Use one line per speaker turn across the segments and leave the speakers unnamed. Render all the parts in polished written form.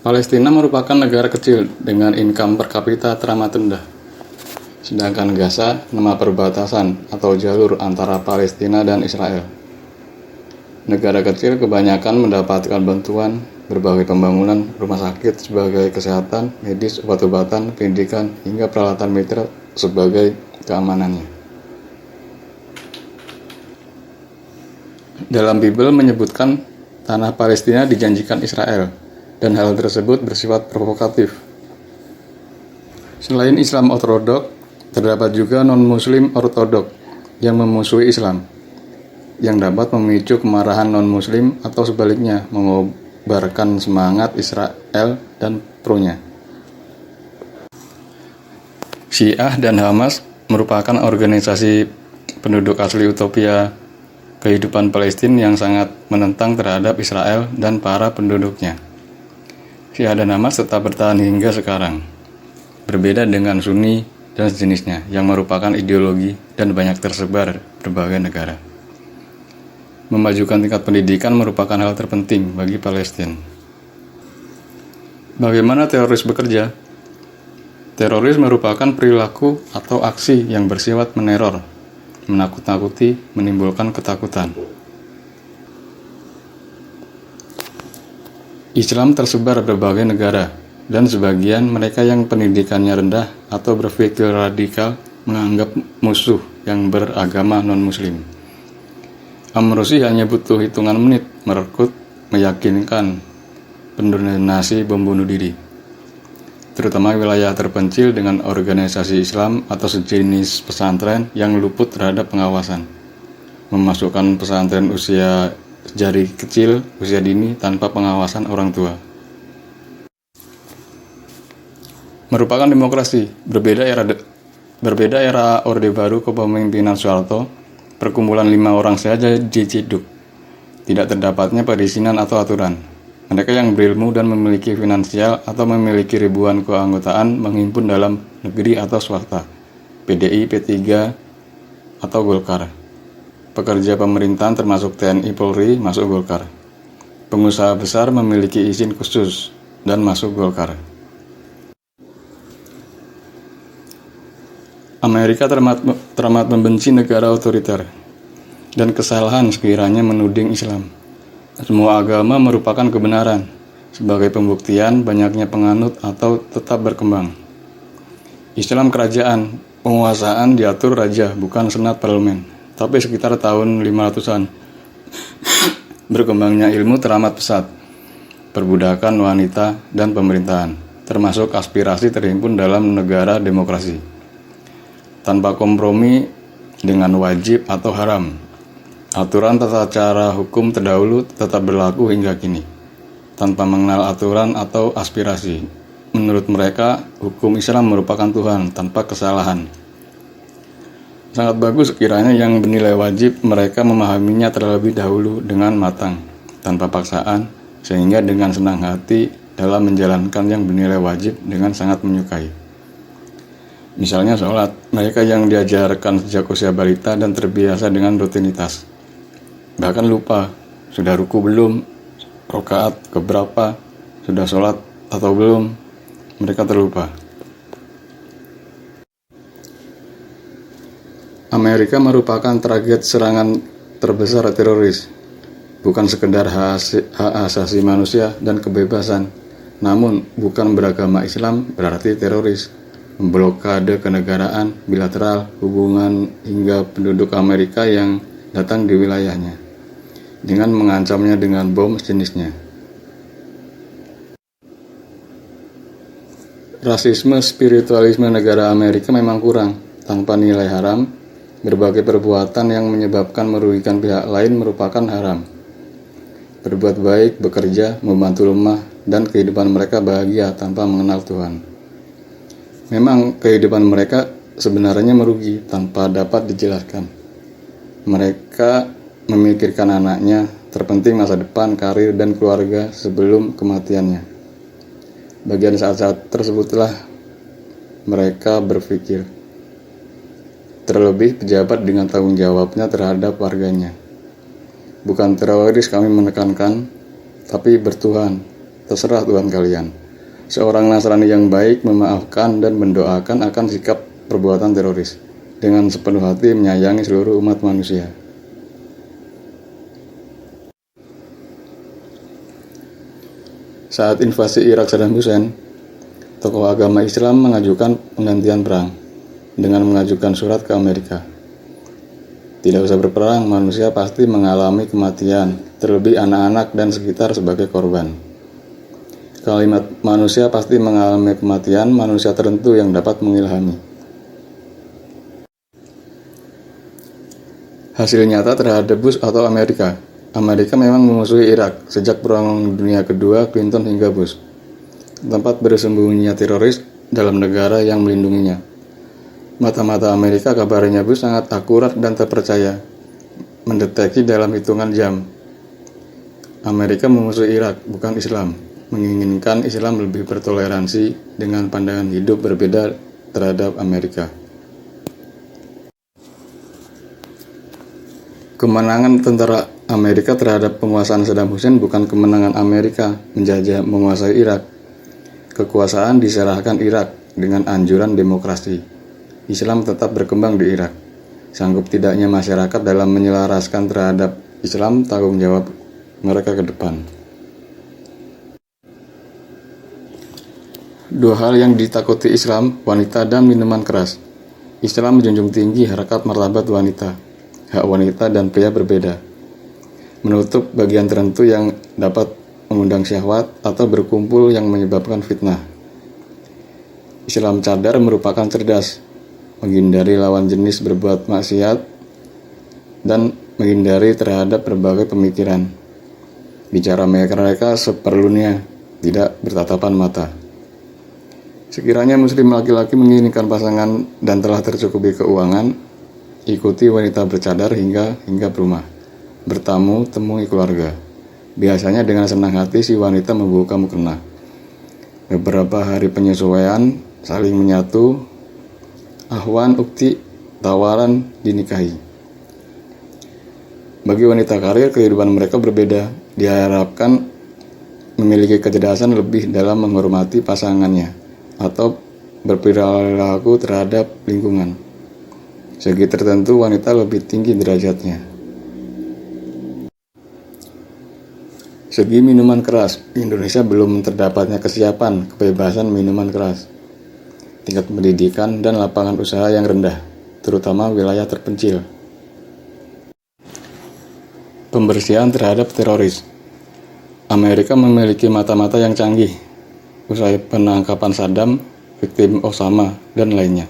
Palestina merupakan negara kecil dengan income per kapita teramat rendah. Sedangkan Gaza nama perbatasan atau jalur antara Palestina dan Israel. Negara kecil kebanyakan mendapatkan bantuan berbagai pembangunan, rumah sakit sebagai kesehatan, medis, obat-obatan, pendidikan, hingga peralatan militer sebagai keamanannya. Dalam Bible menyebutkan tanah Palestina dijanjikan Israel, dan hal tersebut bersifat provokatif. Selain Islam ortodok, terdapat juga non-Muslim ortodok yang memusuhi Islam, yang dapat memicu kemarahan non-Muslim atau sebaliknya mengobarkan semangat Israel dan pro-nya. Syiah dan Hamas merupakan organisasi penduduk asli utopia kehidupan Palestina yang sangat menentang terhadap Israel dan para penduduknya. Syiah dan Hamas tetap bertahan hingga sekarang, berbeda dengan Sunni dan sejenisnya yang merupakan ideologi dan banyak tersebar berbagai negara. Memajukan tingkat pendidikan merupakan hal terpenting bagi Palestina. Bagaimana teroris bekerja? Teroris merupakan perilaku atau aksi yang bersifat meneror, menakut-nakuti, menimbulkan ketakutan. Islam tersebar berbagai negara, dan sebagian mereka yang pendidikannya rendah atau berpikir radikal menganggap musuh yang beragama non-muslim. Amrozi hanya butuh hitungan menit merekrut, meyakinkan pendonasi bom bunuh diri, terutama wilayah terpencil dengan organisasi Islam atau sejenis pesantren yang luput terhadap pengawasan, memasukkan pesantren usia jari kecil, usia dini tanpa pengawasan orang tua. Merupakan demokrasi, berbeda era Orde Baru kepemimpinan Soeharto, perkumpulan 5 orang saja diciduk. Tidak terdapatnya perizinan atau aturan. Mereka yang berilmu dan memiliki finansial atau memiliki ribuan keanggotaan menghimpun dalam negeri atau swasta, PDI, P3, atau Golkar. Pekerja pemerintahan termasuk TNI, Polri masuk Golkar. Pengusaha besar memiliki izin khusus dan masuk Golkar. Amerika teramat membenci negara otoriter dan kesalahan sekiranya menuding Islam. Semua agama merupakan kebenaran sebagai pembuktian banyaknya penganut atau tetap berkembang. Islam kerajaan, penguasaan diatur raja bukan senat parlemen. Tapi sekitar tahun 500-an, berkembangnya ilmu teramat pesat, perbudakan wanita dan pemerintahan, termasuk aspirasi terhimpun dalam negara demokrasi. Tanpa kompromi dengan wajib atau haram, aturan tata cara hukum terdahulu tetap berlaku hingga kini, tanpa mengenal aturan atau aspirasi. Menurut mereka, hukum Islam merupakan Tuhan tanpa kesalahan. Sangat bagus sekiranya yang bernilai wajib mereka memahaminya terlebih dahulu dengan matang, tanpa paksaan, sehingga dengan senang hati dalam menjalankan yang bernilai wajib dengan sangat menyukai. Misalnya sholat, mereka yang diajarkan sejak usia balita dan terbiasa dengan rutinitas. Bahkan lupa, sudah ruku belum, rakaat keberapa, sudah sholat atau belum, mereka terlupa. Amerika merupakan target serangan terbesar teroris, bukan sekedar hak asasi manusia dan kebebasan, namun bukan beragama Islam berarti teroris, memblokade kenegaraan, bilateral, hubungan hingga penduduk Amerika yang datang di wilayahnya, dengan mengancamnya dengan bom sejenisnya. Rasisme spiritualisme negara Amerika memang kurang, tanpa nilai haram. Berbagai perbuatan yang menyebabkan merugikan pihak lain merupakan haram. Berbuat baik, bekerja, membantu lemah, dan kehidupan mereka bahagia tanpa mengenal Tuhan. Memang kehidupan mereka sebenarnya merugi tanpa dapat dijelaskan. Mereka memikirkan anaknya, terpenting masa depan, karir, dan keluarga sebelum kematiannya. Bagian saat-saat tersebutlah mereka berpikir. Terlebih pejabat dengan tanggung jawabnya terhadap warganya. Bukan teroris kami menekankan, tapi bertuhan, terserah Tuhan kalian. Seorang Nasrani yang baik memaafkan dan mendoakan akan sikap perbuatan teroris, dengan sepenuh hati menyayangi seluruh umat manusia. Saat invasi Irak Saddam Hussein, tokoh agama Islam mengajukan penghentian perang dengan mengajukan surat ke Amerika. Tidak usah berperang, manusia pasti mengalami kematian, terlebih anak-anak dan sekitar sebagai korban. Kalimat manusia pasti mengalami kematian, manusia tertentu yang dapat mengilhami. Hasil nyata terhadap Bush atau Amerika. Amerika memang memusuhi Irak sejak Perang Dunia Kedua, Clinton hingga Bush. Tempat bersembunyinya teroris dalam negara yang melindunginya. Mata-mata Amerika kabarnya Bush sangat akurat dan terpercaya, mendeteksi dalam hitungan jam. Amerika memusuhi Irak, bukan Islam, menginginkan Islam lebih bertoleransi dengan pandangan hidup berbeda terhadap Amerika. Kemenangan tentara Amerika terhadap penguasaan Saddam Hussein bukan kemenangan Amerika menjajah menguasai Irak. Kekuasaan diserahkan Irak dengan anjuran demokrasi. Islam tetap berkembang di Irak. Sanggup tidaknya masyarakat dalam menyelaraskan terhadap Islam tanggung jawab mereka ke depan. Dua hal yang ditakuti Islam, wanita dan minuman keras. Islam menjunjung tinggi harkat martabat wanita. Hak wanita dan pria berbeda. Menutup bagian tertentu yang dapat mengundang syahwat atau berkumpul yang menyebabkan fitnah. Islam cadar merupakan cerdas, menghindari lawan jenis berbuat maksiat, dan menghindari terhadap berbagai pemikiran. Bicara mereka seperlunya, tidak bertatapan mata. Sekiranya muslim laki-laki menginginkan pasangan dan telah tercukupi keuangan, ikuti wanita bercadar hingga rumah. Bertamu, temui keluarga. Biasanya dengan senang hati si wanita membuka mukena. Beberapa hari penyesuaian, saling menyatu, ahwan, ukti, tawaran, dinikahi. Bagi wanita karir, kehidupan mereka berbeda. Diharapkan memiliki kecerdasan lebih dalam menghormati pasangannya atau berperilaku terhadap lingkungan. Segi tertentu wanita lebih tinggi derajatnya. Segi minuman keras, Indonesia belum terdapatnya kesiapan kebebasan minuman keras. Tingkat pendidikan dan lapangan usaha yang rendah, terutama wilayah terpencil. Pembersihan terhadap teroris. Amerika memiliki mata-mata yang canggih. Usai penangkapan Saddam, victim Osama, dan lainnya.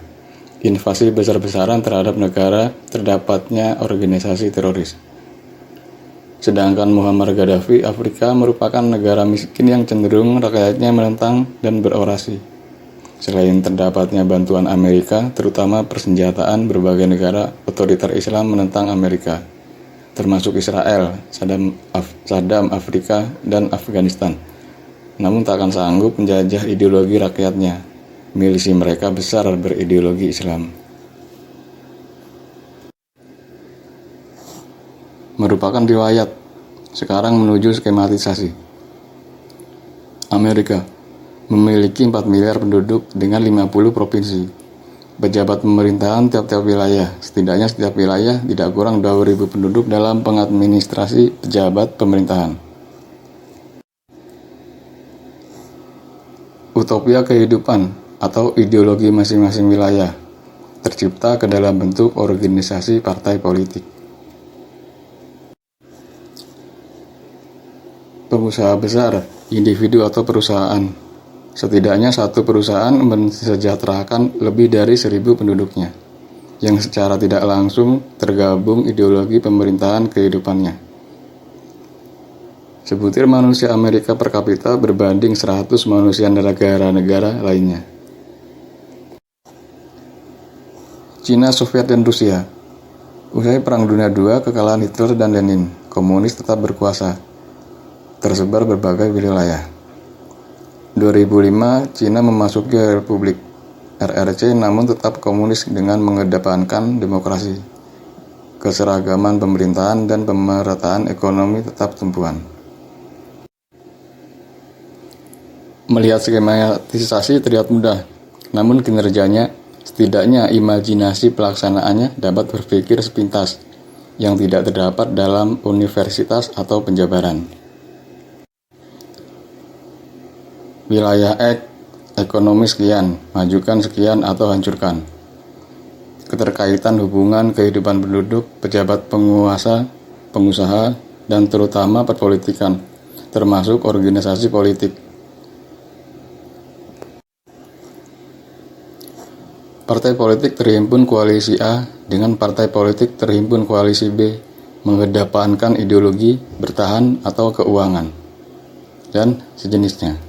Invasi besar-besaran terhadap negara terdapatnya organisasi teroris. Sedangkan Muammar Gaddafi, Afrika merupakan negara miskin yang cenderung rakyatnya menentang dan berorasi. Selain terdapatnya bantuan Amerika, terutama persenjataan berbagai negara otoriter Islam menentang Amerika, termasuk Israel, Saddam, Afrika, dan Afghanistan. Namun tak akan sanggup menjajah ideologi rakyatnya. Milisi mereka besar berideologi Islam. Merupakan riwayat, sekarang menuju skematisasi. Amerika memiliki 4 miliar penduduk dengan 50 provinsi. Pejabat pemerintahan tiap-tiap wilayah, setidaknya setiap wilayah tidak kurang 2.000 penduduk dalam pengadministrasi pejabat pemerintahan. Utopia kehidupan atau ideologi masing-masing wilayah tercipta ke dalam bentuk organisasi partai politik. Pengusaha besar, individu atau perusahaan. Setidaknya satu perusahaan mensejahterakan lebih dari 1.000 penduduknya, yang secara tidak langsung tergabung ideologi pemerintahan kehidupannya. Sebutir manusia Amerika per kapita berbanding 100 manusia negara-negara lainnya. Cina, Soviet, dan Rusia. Usai Perang Dunia II, kekalahan Hitler dan Lenin, komunis tetap berkuasa, tersebar berbagai wilayah. 2005, Cina memasuki Republik RRC namun tetap komunis dengan mengedepankan demokrasi, keseragaman pemerintahan, dan pemerataan ekonomi tetap tumpuan. Melihat skematisasi terlihat mudah, namun kinerjanya, setidaknya imajinasi pelaksanaannya dapat berpikir sepintas, yang tidak terdapat dalam universitas atau penjabaran. Wilayah X, ekonomi sekian, majukan sekian atau hancurkan. Keterkaitan hubungan kehidupan penduduk, pejabat penguasa, pengusaha, dan terutama perpolitikan, termasuk organisasi politik. Partai politik terhimpun koalisi A dengan partai politik terhimpun koalisi B mengedepankan ideologi, bertahan, atau keuangan, dan sejenisnya.